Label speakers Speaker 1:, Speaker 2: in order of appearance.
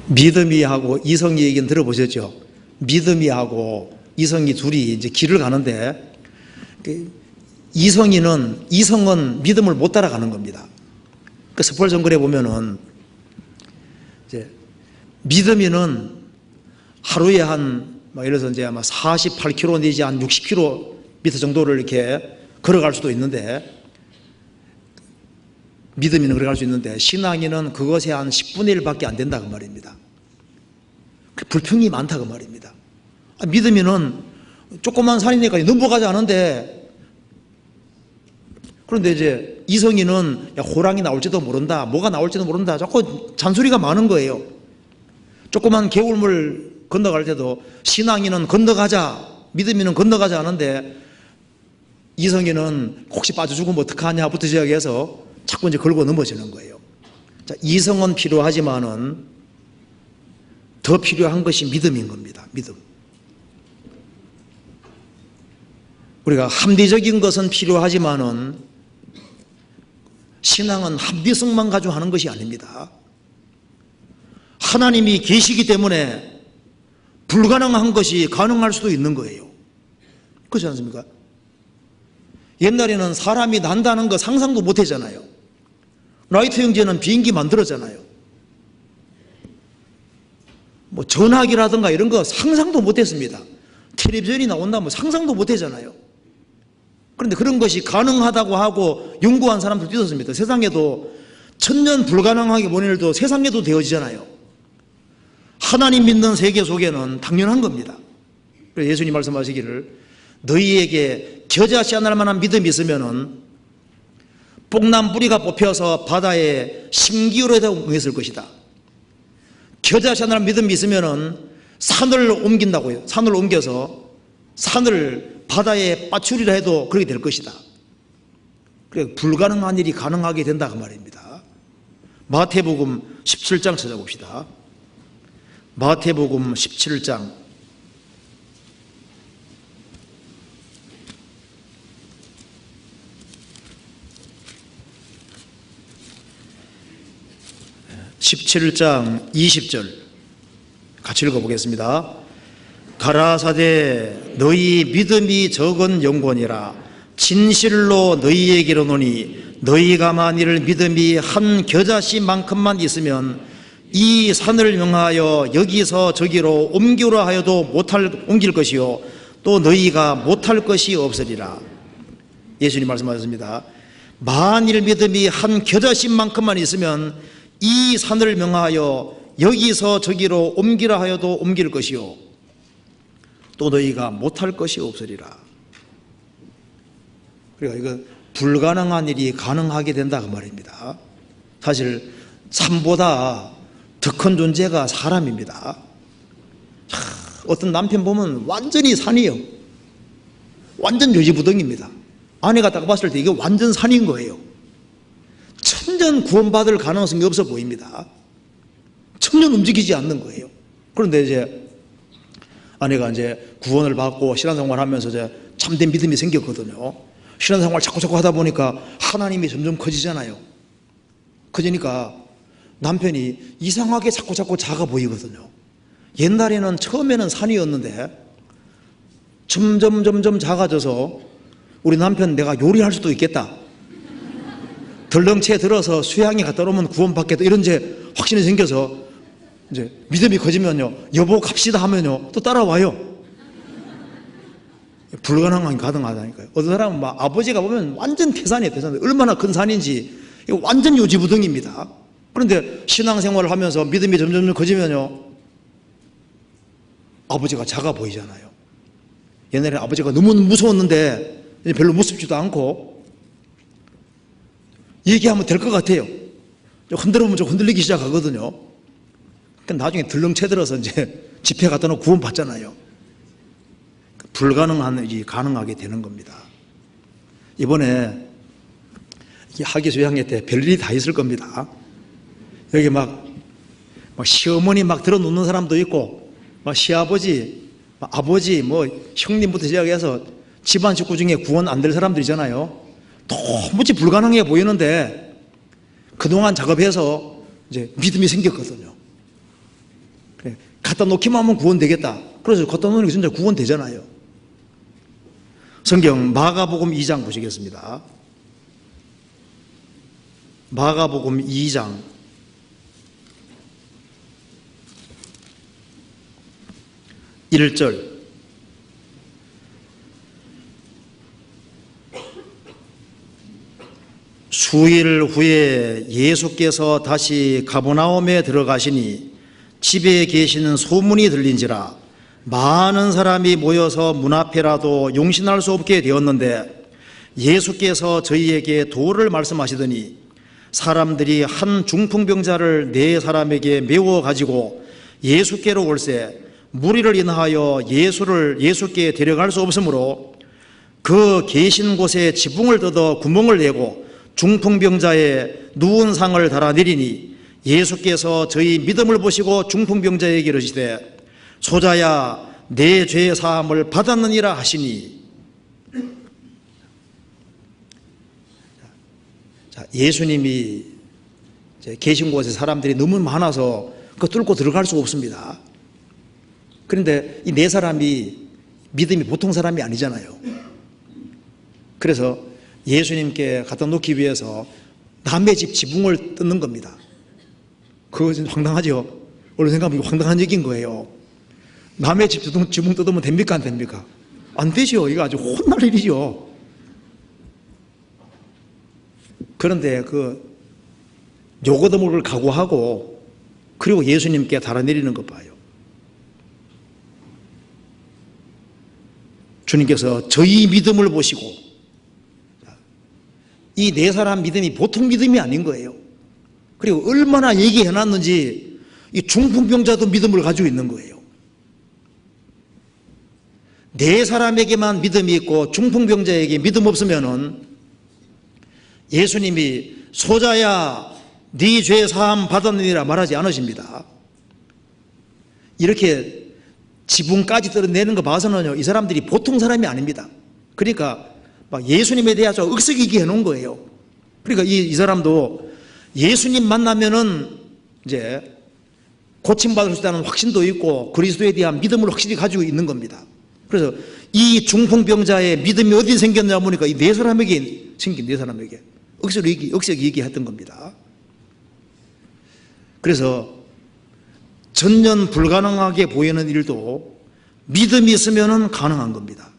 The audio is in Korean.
Speaker 1: 믿음이하고 이성이 얘기는 들어보셨죠? 믿음이하고 이성이 둘이 이제 길을 가는데, 이성은 믿음을 못 따라가는 겁니다. 그 섣불정글에 보면은 이제 믿음이는 하루에 예를 들어서 이제 아마 48km 내지 한 60km 정도를 이렇게 걸어갈 수도 있는데, 믿음이는 걸어갈 수 있는데, 신앙인은 그것에 한 10분의 1밖에 안 된다 그 말입니다. 불평이 많다 그 말입니다. 믿음이는 조그만 산이니까 넘어가지 않은데, 그런데 이제 이성인은 호랑이 나올지도 모른다, 뭐가 나올지도 모른다, 자꾸 잔소리가 많은 거예요. 조그만 개울물 건너갈 때도 신앙인은 건너가자, 믿음인은 건너가자 하는데, 이성인은 혹시 빠져 죽으면 어떡하냐부터 시작해서 자꾸 이제 걸고 넘어지는 거예요. 자, 이성은 필요하지만은 더 필요한 것이 믿음인 겁니다. 믿음. 우리가 합리적인 것은 필요하지만은 신앙은 합리성만 가지고 하는 것이 아닙니다. 하나님이 계시기 때문에 불가능한 것이 가능할 수도 있는 거예요. 그렇지 않습니까? 옛날에는 사람이 난다는 거 상상도 못 했잖아요. 라이트 형제는 비행기 만들었잖아요. 뭐 전화기라든가 이런 거 상상도 못 했습니다. 텔레비전이 나온다면 상상도 못 했잖아요. 그런데 그런 것이 가능하다고 하고 연구한 사람들도 있었습니다. 세상에도 천년 불가능하게 보는 일도 세상에도 되어지잖아요. 하나님 믿는 세계 속에는 당연한 겁니다. 그래서 예수님 말씀하시기를 너희에게 겨자씨 하나 만한 믿음이 있으면은 뽕난 뿌리가 뽑혀서 바다에 심기울에다 옮겼을 것이다. 겨자씨 하나 믿음이 있으면은 산을 옮긴다고요. 산을 옮겨서 산을 바다에 빠추리라 해도 그렇게 될 것이다. 그래 불가능한 일이 가능하게 된다 그 말입니다. 마태복음 17장 찾아봅시다. 마태복음 17장 17장 20절 같이 읽어보겠습니다. 가라사대 너희 믿음이 적은 영혼이라 진실로 너희에게 이르노니 너희가 만일 믿음이 한 겨자씨만큼만 있으면 이 산을 명하여 여기서 저기로 옮기라 하여도 옮길 것이요 또 너희가 못할 것이 없으리라. 예수님 말씀하셨습니다. 만일 믿음이 한 겨자씨만큼만 있으면 이 산을 명하여 여기서 저기로 옮기라 하여도 옮길 것이요 또 너희가 못할 것이 없으리라. 그러니까 이거 불가능한 일이 가능하게 된다 그 말입니다. 사실 산보다 더 큰 존재가 사람입니다. 어떤 남편 보면 완전히 산이에요. 완전 요지부동입니다. 아내가 딱 봤을 때 이게 완전 산인 거예요. 천년 구원받을 가능성이 없어 보입니다. 천년 움직이지 않는 거예요. 그런데 이제 아내가 이제 구원을 받고 신앙생활 하면서 이제 참된 믿음이 생겼거든요. 신앙생활 자꾸 하다 보니까 하나님이 점점 커지잖아요. 커지니까 남편이 이상하게 자꾸 작아 보이거든요. 옛날에는 처음에는 산이었는데 점점 작아져서 우리 남편 내가 요리할 수도 있겠다. 덜렁채 들어서 수양에 갖다 놓으면 구원받겠다. 이런 이제 확신이 생겨서 이제 믿음이 커지면요. 여보 갑시다 하면요. 또 따라와요. 불가능한 게 가능하다니까요. 어떤 사람은 막 아버지가 보면 완전 태산이에요. 태산. 얼마나 큰 산인지 이거 완전 요지부동입니다. 그런데 신앙생활을 하면서 믿음이 점점 커지면요. 아버지가 작아 보이잖아요. 옛날에 아버지가 너무 무서웠는데 이제 별로 무섭지도 않고 얘기하면 될 것 같아요. 흔들으면 좀 흔들리기 시작하거든요. 그러니까 나중에 들렁채 들어서 이제 집회 갖다 놓고 구원 받잖아요. 불가능한 일이 가능하게 되는 겁니다. 이번에 하기수양회 때 별일이 다 있을 겁니다. 여기 막 시어머니 막 들어놓는 사람도 있고, 막 시아버지, 아버지, 뭐 형님부터 시작해서 집안 식구 중에 구원 안 될 사람들이잖아요. 도무지 불가능해 보이는데 그동안 작업해서 이제 믿음이 생겼거든요. 그래, 갖다 놓기만 하면 구원되겠다. 그래서 갖다 놓으니까 진짜 구원되잖아요. 성경 마가복음 2장 보시겠습니다. 마가복음 2장 1절. 수일 후에 예수께서 다시 가버나움에 들어가시니 집에 계시는 소문이 들린지라 많은 사람이 모여서 문 앞에라도 용신할 수 없게 되었는데 예수께서 저희에게 도를 말씀하시더니 사람들이 한 중풍병자를 네 사람에게 메워 가지고 예수께로 올세 무리를 인하여 예수께 데려갈 수 없으므로 그 계신 곳에 지붕을 뜯어 구멍을 내고 중풍병자의 누운 상을 달아내리니 예수께서 저희 믿음을 보시고 중풍병자에게 이르시되 소자야 내 죄 사함을 받았느니라 하시니. 자, 예수님이 계신 곳에 사람들이 너무 많아서 그 뚫고 들어갈 수가 없습니다. 그런데 이 네 사람이 믿음이 보통 사람이 아니잖아요. 그래서 예수님께 갖다 놓기 위해서 남의 집 지붕을 뜯는 겁니다. 그거 좀 황당하죠? 오늘 생각하면 황당한 얘기인 거예요. 남의 집 지붕 뜯으면 됩니까? 안 됩니까? 안 되죠. 이거 아주 혼날 일이죠. 그런데 그 요거드먹을 걸 각오하고 그리고 예수님께 달아내리는 것 봐요. 주님께서 저희 믿음을 보시고 이 네 사람 믿음이 보통 믿음이 아닌 거예요. 그리고 얼마나 얘기해놨는지 이 중풍병자도 믿음을 가지고 있는 거예요. 네 사람에게만 믿음이 있고 중풍병자에게 믿음 없으면은 예수님이 소자야 네 죄 사함 받았느니라 말하지 않으십니다. 이렇게 지붕까지 떨어내는 거 봐서는요, 이 사람들이 보통 사람이 아닙니다. 그러니까 막 예수님에 대해서 억석이게 해놓은 거예요. 그러니까 이 사람도 예수님 만나면은 이제 고침받을 수 있다는 확신도 있고 그리스도에 대한 믿음을 확실히 가지고 있는 겁니다. 그래서 이 중풍병자의 믿음이 어디 생겼냐 보니까 이 네 사람에게 생긴, 네 사람에게 억석 얘기했던 겁니다. 그래서 전혀 불가능하게 보이는 일도 믿음이 있으면 가능한 겁니다.